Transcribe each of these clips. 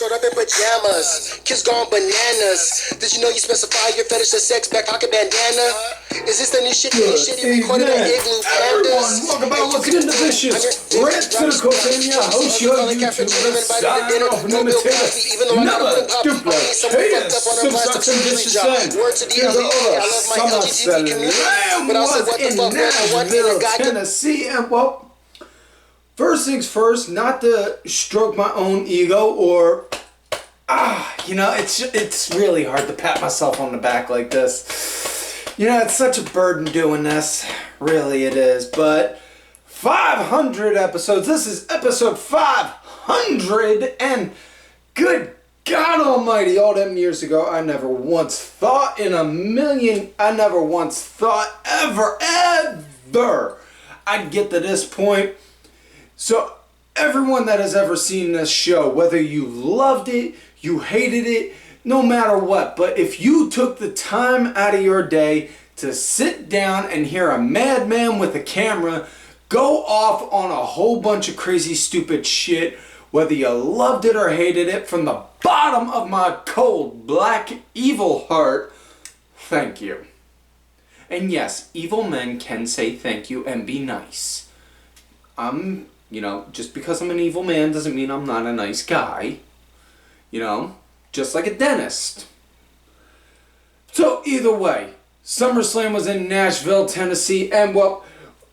showed up in pajamas. Kids gone bananas. Did you know you specify your fetish as sex back pocket bandana? Is this the new shit? New shit you recorded at Igloo Pandas? Welcome back, looking into vicious. Red to the cocaine, your host, your YouTuber, sign off, limitator, never duplicate, subtraction, disascend. Here's the other SummerSlam was in Nashville, Tennessee, and well, first things first, not to stroke my own ego or, you know, it's really hard to pat myself on the back like this. You know, it's such a burden doing this. Really it is. But 500 episodes. This is episode 500. And good God almighty, all them years ago, I never once thought in a million, I never once thought ever I'd get to this point. So everyone that has ever seen this show, whether you loved it, you hated it, no matter what, but if you took the time out of your day to sit down and hear a madman with a camera go off on a whole bunch of crazy stupid shit, whether you loved it or hated it, from the bottom of my cold, black, evil heart, thank you. And yes, evil men can say thank you and be nice. You know, just because I'm an evil man doesn't mean I'm not a nice guy. You know? Just like a dentist. So either way, SummerSlam was in Nashville, Tennessee, and well,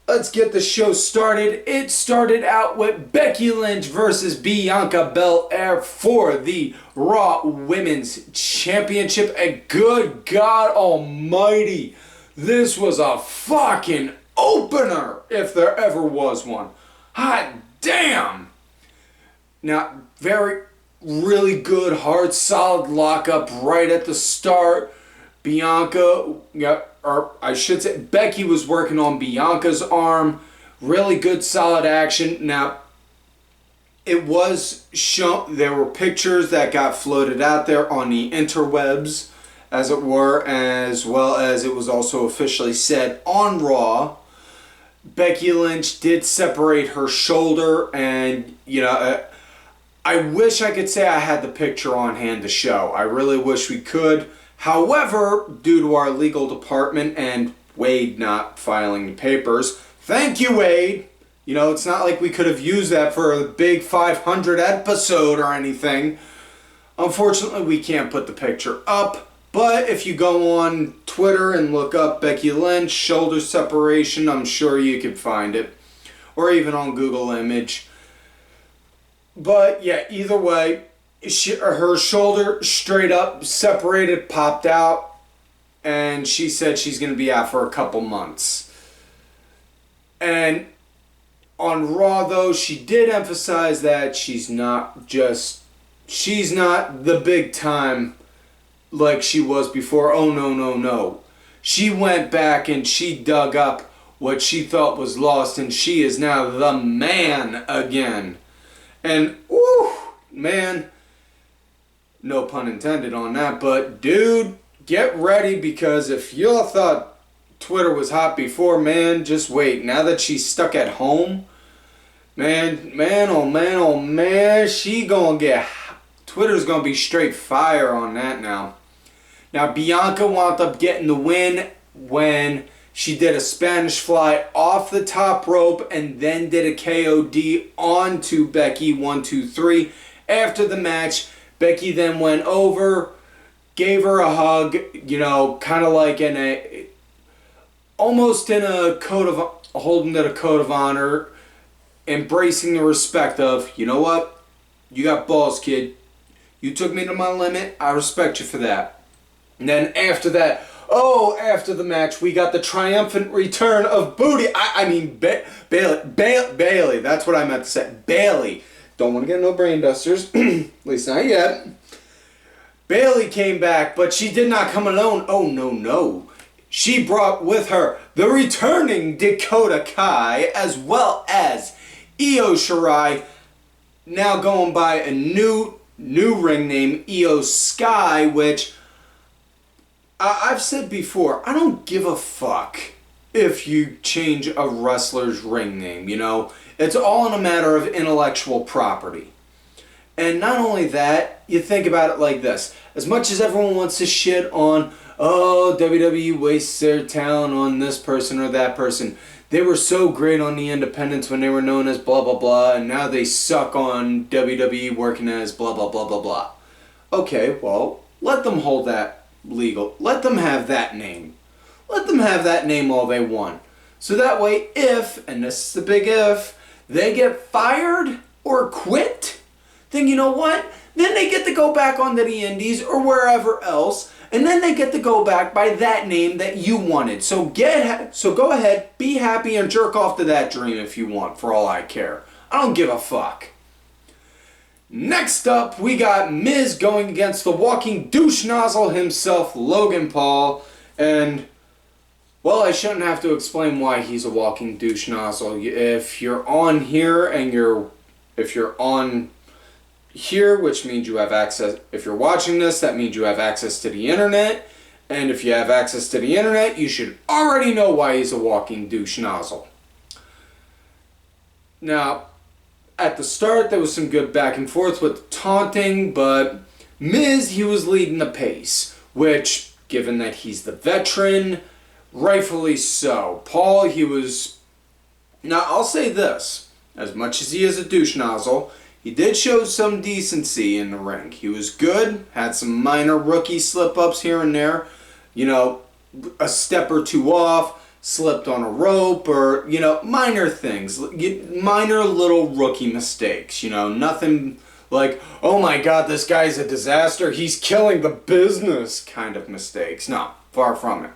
let's get the show started. It started out with Becky Lynch versus Bianca Belair for the Raw Women's Championship. And good God almighty, this was a fucking opener, if there ever was one. Hot damn! Now, really good, hard, solid lockup right at the start. Bianca, or I should say, Becky was working on Bianca's arm. Really good, solid action. Now, it was shown, there were pictures that got floated out there on the interwebs, as it were, as well as it was also officially said on Raw. Becky Lynch did separate her shoulder, and, you know, I wish I could say I had the picture on hand to show. I really wish we could. However, due to our legal department and Wade not filing the papers, thank you, Wade. You know, it's not like we could have used that for a big 500 episode or anything. Unfortunately, we can't put the picture up. But if you go on Twitter and look up Becky Lynch, shoulder separation, I'm sure you can find it. Or even on Google Image. But yeah, either way, her shoulder straight up separated, popped out, and she said she's going to be out for a couple months. And on Raw, though, she did emphasize that she's not the big time like she was before. Oh, no. She went back and she dug up what she thought was lost, and she is now the man again. And, woo, man, no pun intended on that, but dude, get ready, because if y'all thought Twitter was hot before, man, just wait. Now that she's stuck at home, man, oh man, she gonna get, Twitter's gonna be straight fire on that now. Now, Bianca wound up getting the win when she did a Spanish fly off the top rope and then did a KOD onto Becky, 1, 2, 3. After the match, Becky then went over, gave her a hug, you know, kind of like almost in a holding it a code of honor, embracing the respect of, you know what, you got balls, kid. You took me to my limit, I respect you for that. And then after that, after the match, we got the triumphant return of Booty. Bailey. That's what I meant to say. Bailey. Don't want to get no brain dusters. At least not yet. Bailey came back, but she did not come alone. Oh, no. She brought with her the returning Dakota Kai, as well as Io Shirai, now going by a new ring name, Io Sky, which I've said before, I don't give a fuck if you change a wrestler's ring name, you know. It's all in a matter of intellectual property. And not only that, you think about it like this. As much as everyone wants to shit on, oh, WWE wastes their talent on this person or that person. They were so great on the independents when they were known as blah, blah, blah, and now they suck on WWE working as blah, blah, blah, blah, blah. Okay, well, let them hold that legal. Let them have that name. Let them have that name all they want. So that way, if, and this is the big if, they get fired or quit, then you know what? Then they get to go back onto the indies or wherever else, and then they get to go back by that name that you wanted. So go ahead, be happy, and jerk off to that dream if you want, for all I care. I don't give a fuck. Next up, we got Miz going against the walking douche nozzle himself, Logan Paul, and well, I shouldn't have to explain why he's a walking douche nozzle. If you're on here and if you're on here, which means you have access, if you're watching this, that means you have access to the internet. And if you have access to the internet, you should already know why he's a walking douche nozzle. Now, at the start, there was some good back and forth with taunting, but Miz, he was leading the pace, which, given that he's the veteran, rightfully so. Paul, he was... Now, I'll say this. As much as he is a douche nozzle, he did show some decency in the ring. He was good, had some minor rookie slip-ups here and there. You know, a step or two off, slipped on a rope, or, you know, minor things. Minor little rookie mistakes. You know, nothing like, oh my god, this guy's a disaster, he's killing the business kind of mistakes. No, far from it.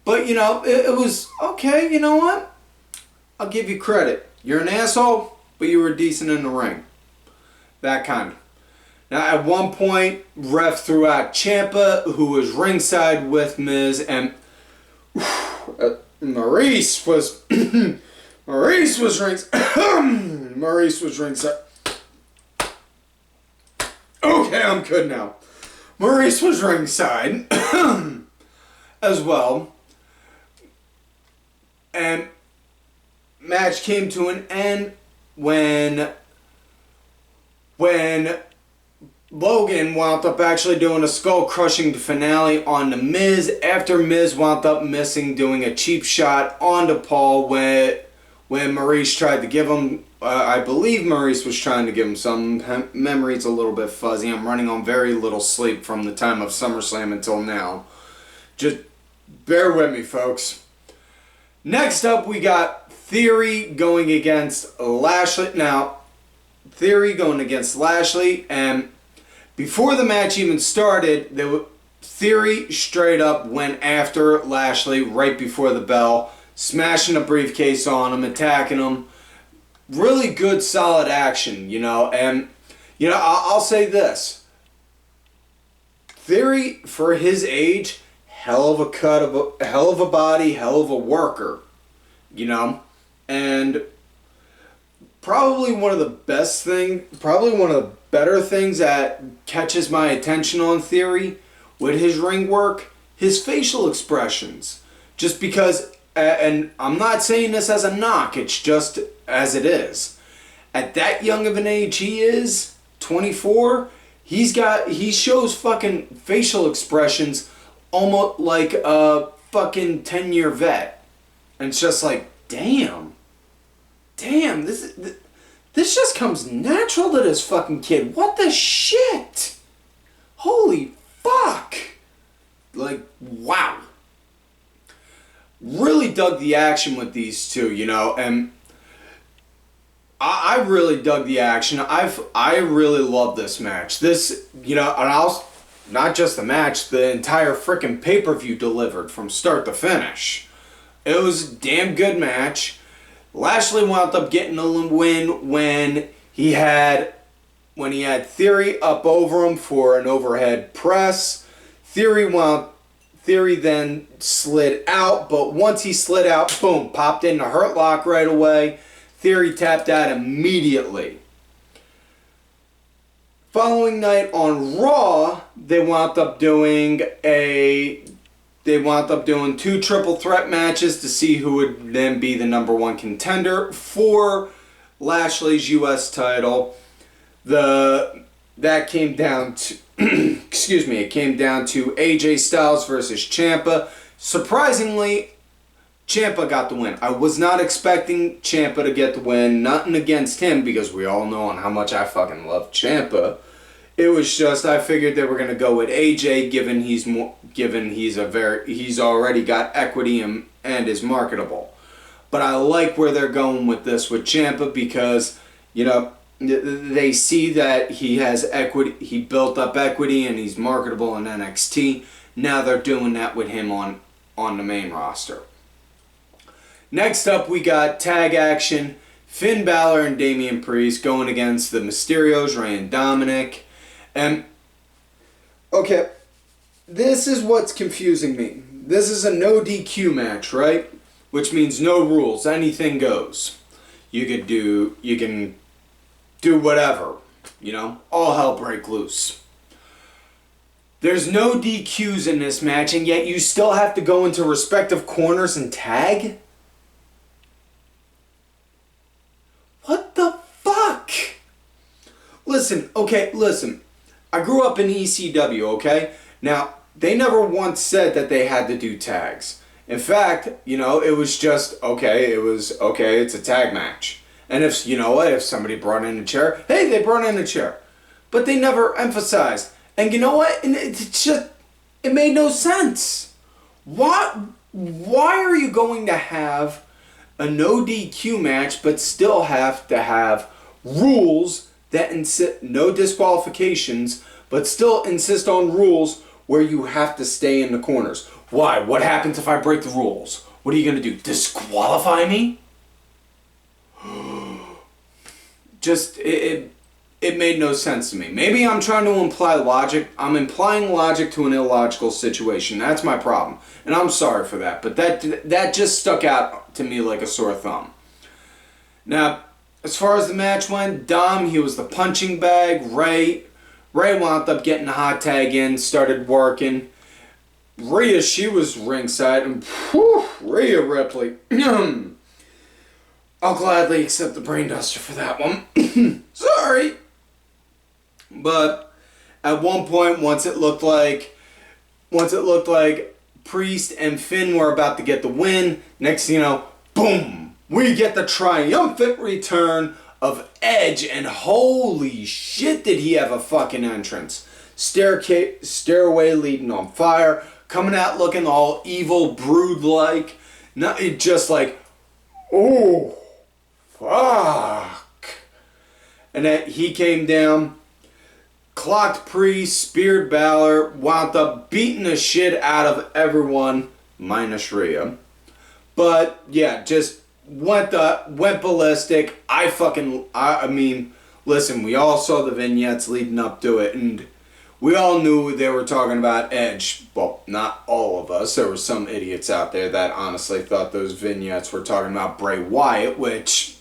But, you know, it was, okay, you know what? I'll give you credit. You're an asshole, but you were decent in the ring. That kind. Now, at one point, ref threw out Ciampa, who was ringside with Miz, and Maryse was Maryse was ringside. Okay, I'm good now. Maryse was ringside as well. And match came to an end when Logan wound up actually doing a skull-crushing finale on the Miz after Miz wound up doing a cheap shot onto Paul when Maryse tried to give him, I believe Maryse was trying to give him some. Memory's a little bit fuzzy. I'm running on very little sleep from the time of SummerSlam until now. Just bear with me, folks. Next up, we got Theory going against Lashley. Now, Theory going against Lashley, and before the match even started, Theory straight up went after Lashley right before the bell, smashing a briefcase on him, attacking him. Really good, solid action, you know. And, you know, I'll say this. Theory, for his age, hell of a body, hell of a worker, you know. And probably one of the better things that catches my attention on Theory with his ring work, his facial expressions. Just because, and I'm not saying this as a knock, it's just as it is. At that young of an age he is, 24, he shows fucking facial expressions almost like a fucking 10-year vet. And it's just like, damn, this just comes natural to this fucking kid. What the shit? Holy fuck. Like, wow. Really dug the action with these two, you know, and I really dug the action. I really love this match. This, you know, and not just the match, the entire freaking pay-per-view delivered from start to finish. It was a damn good match. Lashley wound up getting a win when he had Theory up over him for an overhead press. Theory then slid out, but once he slid out, boom, popped in the Hurt Lock right away. Theory tapped out immediately. Following night on Raw, they wound up doing two triple threat matches to see who would then be the #1 contender for Lashley's U.S. title. That came down to, excuse me, it came down to AJ Styles versus Ciampa. Surprisingly, Ciampa got the win. I was not expecting Ciampa to get the win. Nothing against him, because we all know on how much I fucking love Ciampa. It was just, I figured they were gonna go with AJ, given he's already got equity and is marketable. But I like where they're going with this with Ciampa, because, you know, they see that he has equity, he built up equity, and he's marketable in NXT. Now they're doing that with him on the main roster. Next up, we got tag action. Finn Balor and Damian Priest going against the Mysterios, Rhea and Dominik. And, okay, this is what's confusing me. This is a no DQ match, right? Which means no rules, anything goes. You can do whatever, you know, all hell break loose. There's no DQs in this match, and yet you still have to go into respective corners and tag? What the fuck? Listen. I grew up in ECW, okay? Now, they never once said that they had to do tags. In fact, you know, it was just, it's a tag match. And if, you know what, if somebody brought in a chair, hey, they brought in a chair. But they never emphasized. And you know what? It made no sense. Why are you going to have a no DQ match but still have to have rules that insist, no disqualifications, but still insist on rules where you have to stay in the corners? Why? What happens if I break the rules? What are you going to do? Disqualify me? It made no sense to me. Maybe I'm trying to imply logic. I'm implying logic to an illogical situation. That's my problem. And I'm sorry for that. But that just stuck out to me like a sore thumb. Now, as far as the match went, Dom, he was the punching bag. Ray wound up getting the hot tag in, started working. Rhea, she was ringside. And Rhea Ripley. I'll gladly accept the brain duster for that one. Sorry. But at one point, once it looked like Priest and Finn were about to get the win, next thing you know, boom, we get the triumphant return of Edge, and holy shit did he have a fucking entrance. Stairway leading on fire, coming out looking all evil, brood-like. Not just like, oh, fuck. And then he came down, clocked Priest, speared Balor, wound up beating the shit out of everyone, minus Rhea. But, yeah, just went ballistic. I mean, listen, we all saw the vignettes leading up to it, and we all knew they were talking about Edge. Well, not all of us. There were some idiots out there that honestly thought those vignettes were talking about Bray Wyatt, which...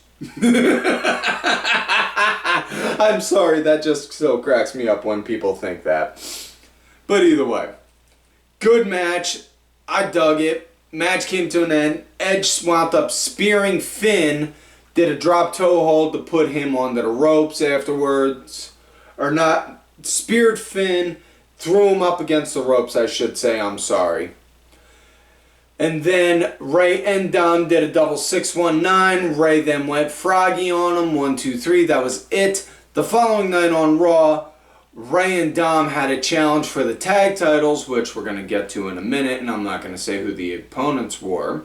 I'm sorry, that just still cracks me up when people think that. But either way, good match. I dug it. Match came to an end. Edge wound up spearing Finn, did a drop toe hold to put him onto the ropes afterwards. Or not, speared Finn, threw him up against the ropes, I should say. I'm sorry. And then Ray and Dom did a double 619. Ray then went froggy on him. 1, 2, 3. That was it. The following night on Raw, Ray and Dom had a challenge for the tag titles, which we're going to get to in a minute, and I'm not going to say who the opponents were.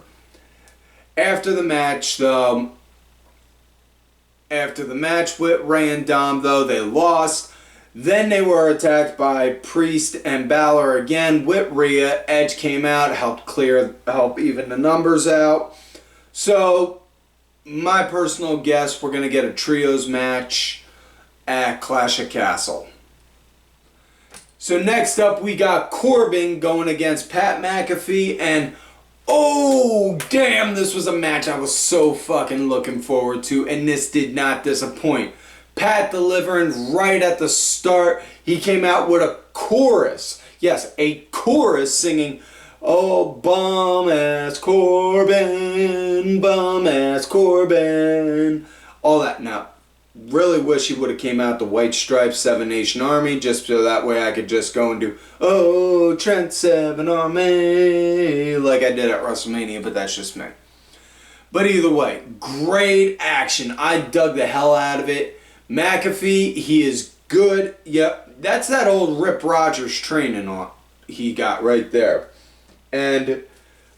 After the match with Ray and Dom, though, they lost. Then they were attacked by Priest and Balor again with Rhea. Edge came out, helped even the numbers out. So, my personal guess, we're going to get a trios match at Clash of Castle. So next up, we got Corbin going against Pat McAfee, and oh, damn, this was a match I was so fucking looking forward to, and this did not disappoint. Pat delivering right at the start. He came out with a chorus. Yes, a chorus singing, oh, bum-ass Corbin, bum-ass Corbin. All that. Now, really wish he would have came out the White Stripes 7 Nation Army, just so that way I could just go and do, oh, Trent 7 Army, like I did at WrestleMania, but that's just me. But either way, great action. I dug the hell out of it. McAfee, he is good. Yep, that's that old Rip Rogers training on he got right there. And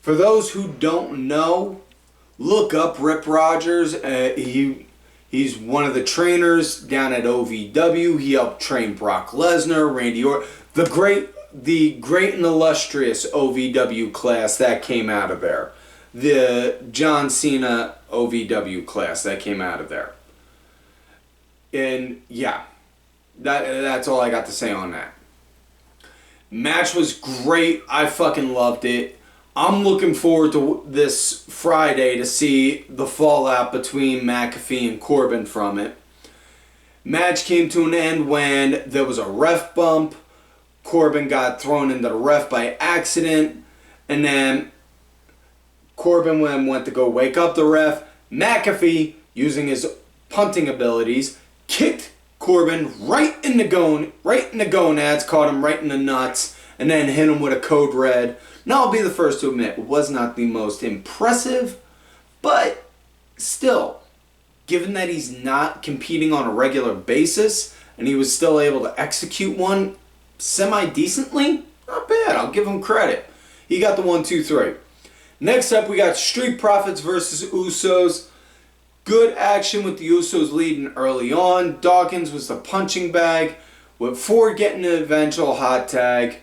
for those who don't know, look up Rip Rogers. He's one of the trainers down at OVW. He helped train Brock Lesnar, Randy Orton, the great and illustrious OVW class that came out of there. The John Cena OVW class that came out of there. And yeah, that's all I got to say on that. Match was great. I fucking loved it. I'm looking forward to this Friday to see the fallout between McAfee and Corbin from it. Match came to an end when there was a ref bump. Corbin got thrown into the ref by accident. And then Corbin went to go wake up the ref. McAfee, using his punting abilities, kicked Corbin right in the gonads, caught him right in the nuts, and then hit him with a code red. Now, I'll be the first to admit, it was not the most impressive, but still, given that he's not competing on a regular basis, and he was still able to execute one semi-decently, not bad, I'll give him credit. He got the 1, 2, 3. Next up, we got Street Profits versus Usos. Good action with the Usos leading early on. Dawkins was the punching bag, with Ford getting the eventual hot tag.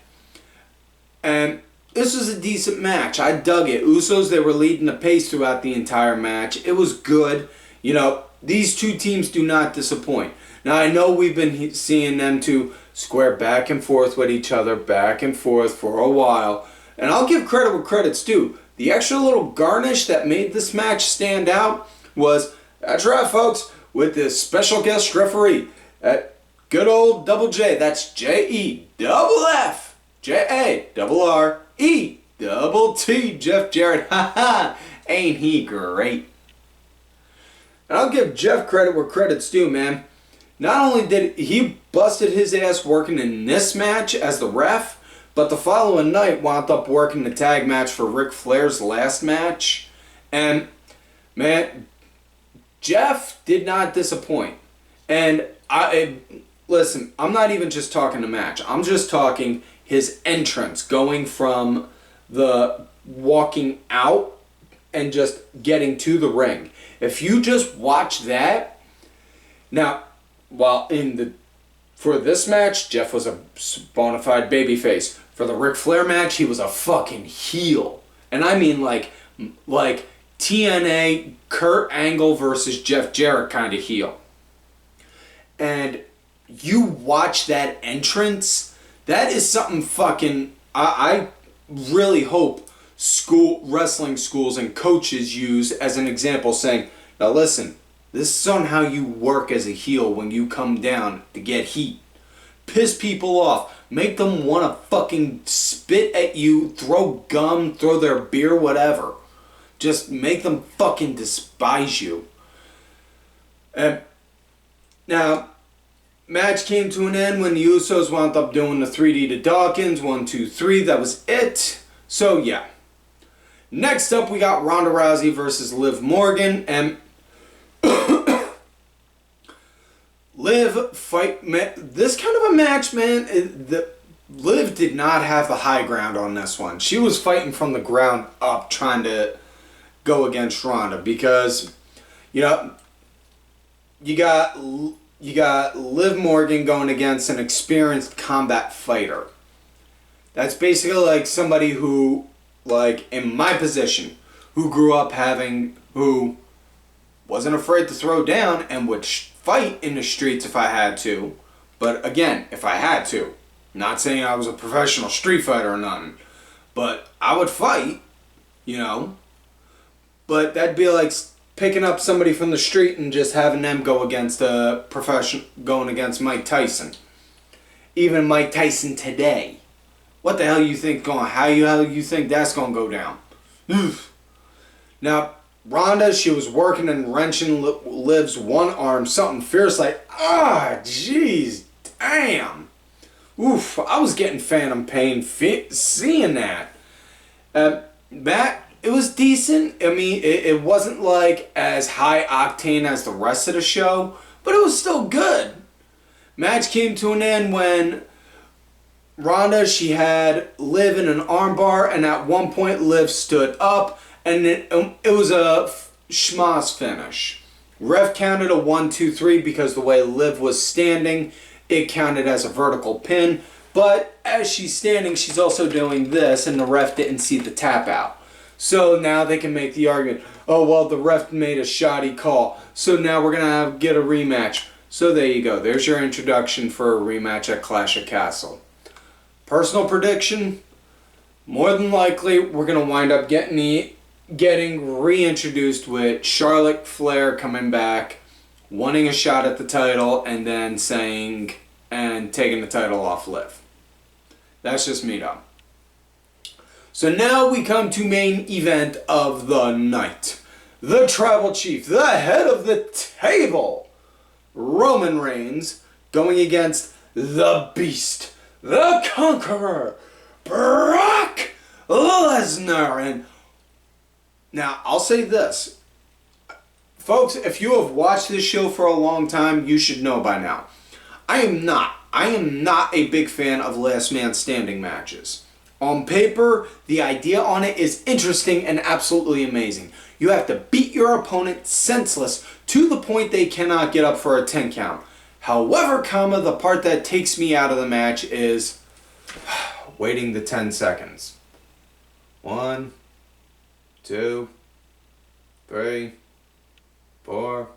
And this was a decent match. I dug it. Usos, they were leading the pace throughout the entire match. It was good. You know, these two teams do not disappoint. Now, I know we've been seeing them two square back and forth with each other, back and forth for a while. And I'll give credit where credit's due. The extra little garnish that made this match stand out was, that's right, folks, with this special guest referee at good old Double J. That's JEFF JARRET, Jeff Jarrett. Ha! Ain't he great? And I'll give Jeff credit where credit's due, man. Not only did he busted his ass working in this match as the ref, but the following night wound up working the tag match for Ric Flair's last match. And, man, Jeff did not disappoint. And, listen, I'm not even just talking the match. I'm just talking his entrance, going from the walking out and just getting to the ring. If you just watch that, now, for this match, Jeff was a bona fide babyface. For the Ric Flair match, he was a fucking heel. And I mean like TNA Kurt Angle versus Jeff Jarrett kind of heel. And you watch that entrance, that is something fucking, I really hope wrestling schools and coaches use as an example, saying, now listen, this is on how you work as a heel when you come down to get heat. Piss people off. Make them want to fucking spit at you, throw gum, throw their beer, whatever. Just make them fucking despise you. Now, match came to an end when the Usos wound up doing the 3D to Dawkins. 1, 2, 3. That was it. So, yeah. Next up, we got Ronda Rousey versus Liv Morgan. And Liv fight, man, this kind of a match, man, Liv did not have the high ground on this one. She was fighting from the ground up, trying to go against Ronda, because, you know, you got Liv Morgan going against an experienced combat fighter. That's basically like somebody who, like, in my position, who grew up who wasn't afraid to throw down and would fight in the streets if I had to. But again, if I had to. Not saying I was a professional street fighter or nothing. But I would fight, you know. But that'd be like picking up somebody from the street and just having them go against going against Mike Tyson. Even Mike Tyson today. What the hell you think how you think that's gonna go down? Now, Ronda, she was working and wrenching Liv's one arm, something fierce like, jeez, damn. Oof, I was getting phantom pain seeing that. It was decent. I mean, it wasn't like as high octane as the rest of the show, but it was still good. Match came to an end when Ronda, she had Liv in an armbar, and at one point Liv stood up, and it was a schmoz finish. Ref counted a 1, 2, 3 because the way Liv was standing, it counted as a vertical pin. But as she's standing, she's also doing this, and the ref didn't see the tap out. So now they can make the argument, oh, well, the ref made a shoddy call, so now we're going to get a rematch. So there you go. There's your introduction for a rematch at Clash of Castle. Personal prediction, more than likely, we're going to wind up getting reintroduced with Charlotte Flair coming back, wanting a shot at the title, and then taking the title off Liv. That's just me, though. So now we come to main event of the night. The Tribal Chief, the head of the table, Roman Reigns, going against the Beast, the Conqueror, Brock Lesnar. And now, I'll say this. Folks, if you have watched this show for a long time, you should know by now. I am not a big fan of last man standing matches. On paper, the idea on it is interesting and absolutely amazing. You have to beat your opponent senseless to the point they cannot get up for a 10 count. However, the part that takes me out of the match is waiting the 10 seconds. 1, 2, 3, 4,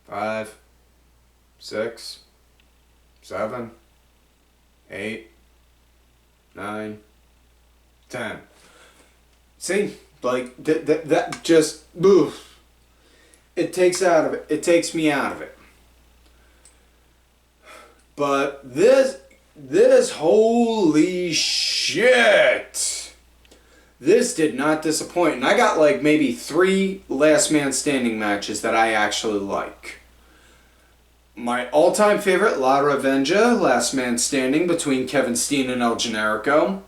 5, 6, 7, 8, 9, 10. See, like that just oof. It takes me out of it. But this holy shit. This did not disappoint. And I got like maybe 3 last man standing matches that I actually like. My all-time favorite, La Revenja, last man standing between Kevin Steen and El Generico.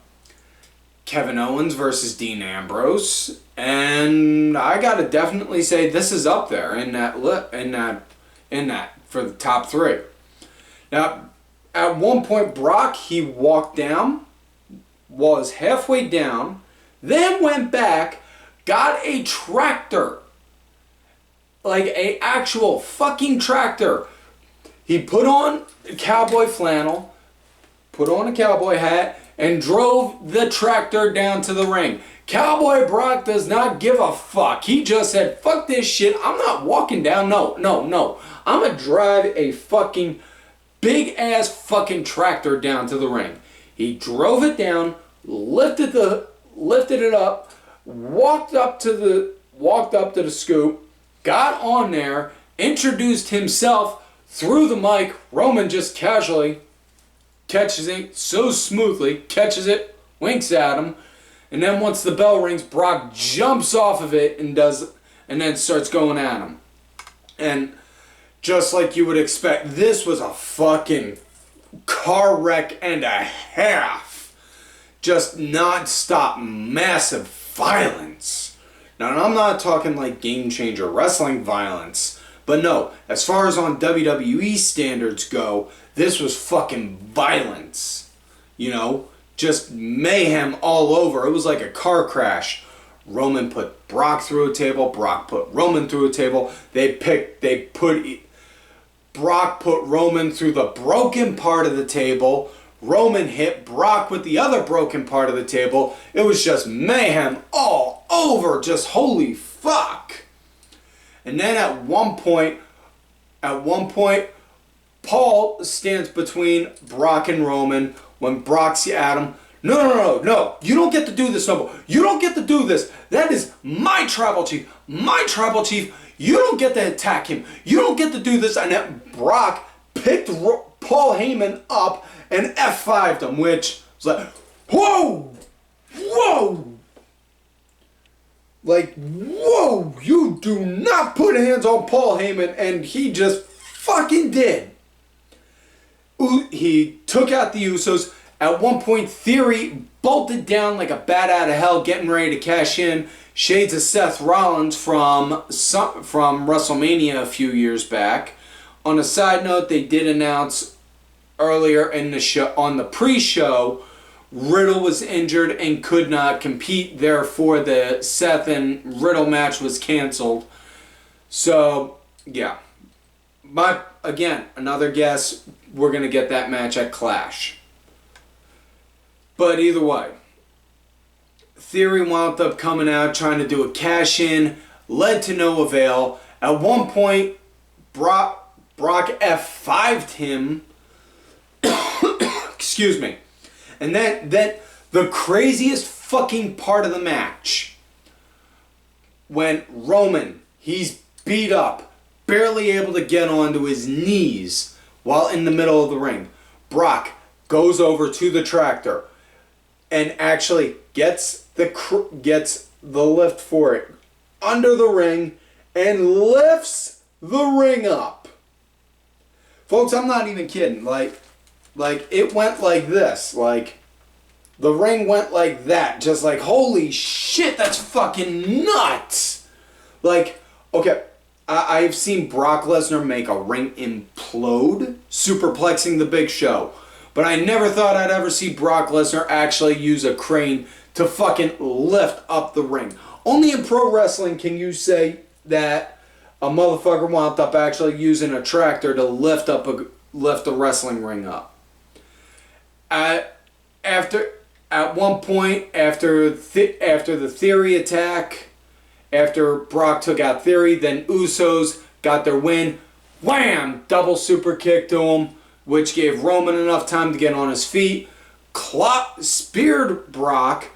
Kevin Owens versus Dean Ambrose. And I gotta definitely say this is up there in that for the top 3. Now, at one point, Brock, he walked down, was halfway down, then went back, got a tractor. Like a actual fucking tractor. He put on cowboy flannel, put on a cowboy hat, and drove the tractor down to the ring. Cowboy Brock does not give a fuck. He just said, fuck this shit. I'm not walking down. No. I'm gonna drive a fucking big ass fucking tractor down to the ring. He drove it down, lifted it up, walked up to the scoop, got on there, introduced himself through the mic. Roman just casually catches it so smoothly, catches it, winks at him, and then once the bell rings, Brock jumps off of it and then starts going at him. And just like you would expect, this was a fucking car wreck and a half. Just non-stop massive violence. Now, I'm not talking like game changer wrestling violence, but no, as far as on WWE standards go, this was fucking violence. You know, just mayhem all over. It was like a car crash. Roman put Brock through a table. Brock put Roman through a table. Brock put Roman through the broken part of the table. Roman hit Brock with the other broken part of the table. It was just mayhem all over. Just holy fuck. And then at one point, Paul stands between Brock and Roman when Brock's at him. No. You don't get to do this no more. You don't get to do this. That is my tribal chief. My tribal chief. You don't get to attack him. You don't get to do this. And then Brock picked Paul Heyman up and F5'd him, which was like, whoa. Like, whoa, you do not put hands on Paul Heyman, and he just fucking did. He took out the Usos. At one point, Theory bolted down like a bat out of hell, getting ready to cash in. Shades of Seth Rollins from WrestleMania a few years back. On a side note, they did announce earlier in the show, on the pre-show, Riddle was injured and could not compete. Therefore, the Seth and Riddle match was canceled. So, yeah. Again, another guess, we're going to get that match at Clash. But either way, Theory wound up coming out trying to do a cash-in, led to no avail. At one point, Brock F5'd him. Excuse me. And then the craziest fucking part of the match, when Roman, he's beat up, barely able to get onto his knees while in the middle of the ring. Brock goes over to the tractor and actually gets the lift for it under the ring and lifts the ring up. Folks, I'm not even kidding. Like it went like this. Like, the ring went like that. Just like, holy shit, that's fucking nuts. Like, okay, I've seen Brock Lesnar make a ring implode, superplexing the Big Show. But I never thought I'd ever see Brock Lesnar actually use a crane to fucking lift up the ring. Only in pro wrestling can you say that a motherfucker wound up actually using a tractor to lift a wrestling ring up. At one point, after the Theory attack, after Brock took out Theory, then Usos got their win. Wham! Double super kick to him, which gave Roman enough time to get on his feet. Speared Brock.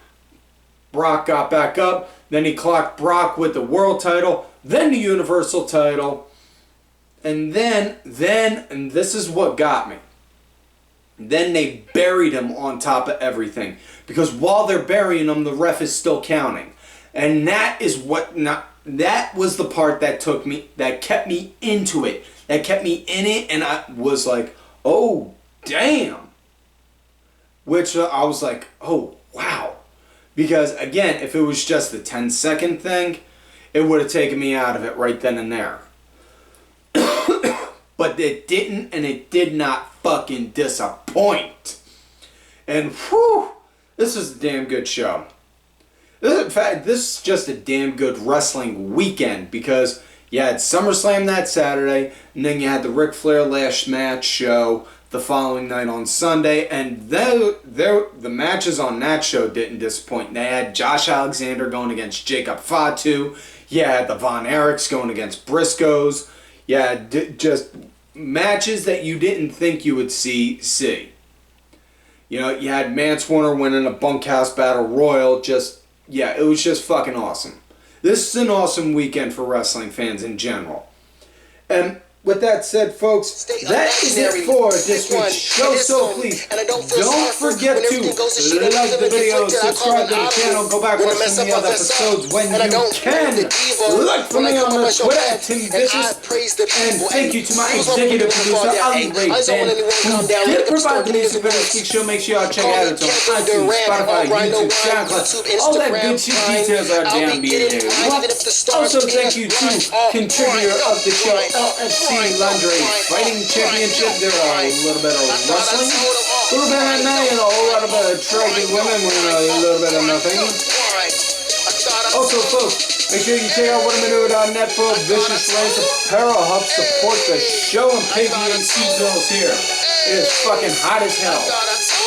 Brock got back up. Then he clocked Brock with the world title, then the universal title. And then, and this is what got me. Then they buried him on top of everything. Because while they're burying him, the ref is still counting. And that was the part that kept me into it. That kept me in it, and I was like, oh, damn. Which I was like, oh, wow. Because, again, if it was just the 10-second thing, it would have taken me out of it right then and there. But it didn't, and it did not fucking disappoint. And, whew, this is a damn good show. In fact, this is just a damn good wrestling weekend, because you had SummerSlam that Saturday, and then you had the Ric Flair last match show the following night on Sunday, and the matches on that show didn't disappoint. They had Josh Alexander going against Jacob Fatu. You had the Von Erichs going against Briscoes. You had just matches that you didn't think you would see. You know, you had Mance Warner winning a bunkhouse battle royal. It was just fucking awesome. This is an awesome weekend for wrestling fans in general. And with that said, folks, that is it for this week's show. So please, don't forget to like the video, subscribe to the channel, go back and watch some of the other episodes when you can. Look for me on the Twitter at Tim Vicious. And thank you to my executive producer, Ali Ray Ben, who did provide the music for this week's show. Make sure y'all check out it on iTunes, Spotify, YouTube, SoundCloud. All that good shit details are down below. Also, thank you to contributor of the show, LFC Lingerie Fighting Championship. There are a little bit of wrestling, a little bit of night, and a whole lot of attractive women with a little bit of nothing. Also, folks, make sure you check out whatamanure.net for Vicious Lace Apparel. Help support the show and pay the AC bills here. It is fucking hot as hell.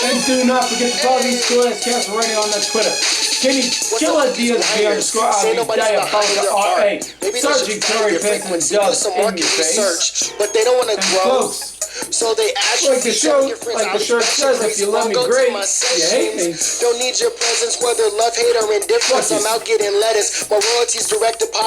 And do not forget to follow these cool ass cats already on that Twitter. Kenny Killer DSB_Ali Diabolica RA. Sergeant Curry Pants and Dubs in your face. But they don't want to grow. So they actually like the shirt says, if you love me, great. If you hate me, don't need your presence, whether love, hate, or indifference. I'm out getting lettuce. My royalties direct deposit.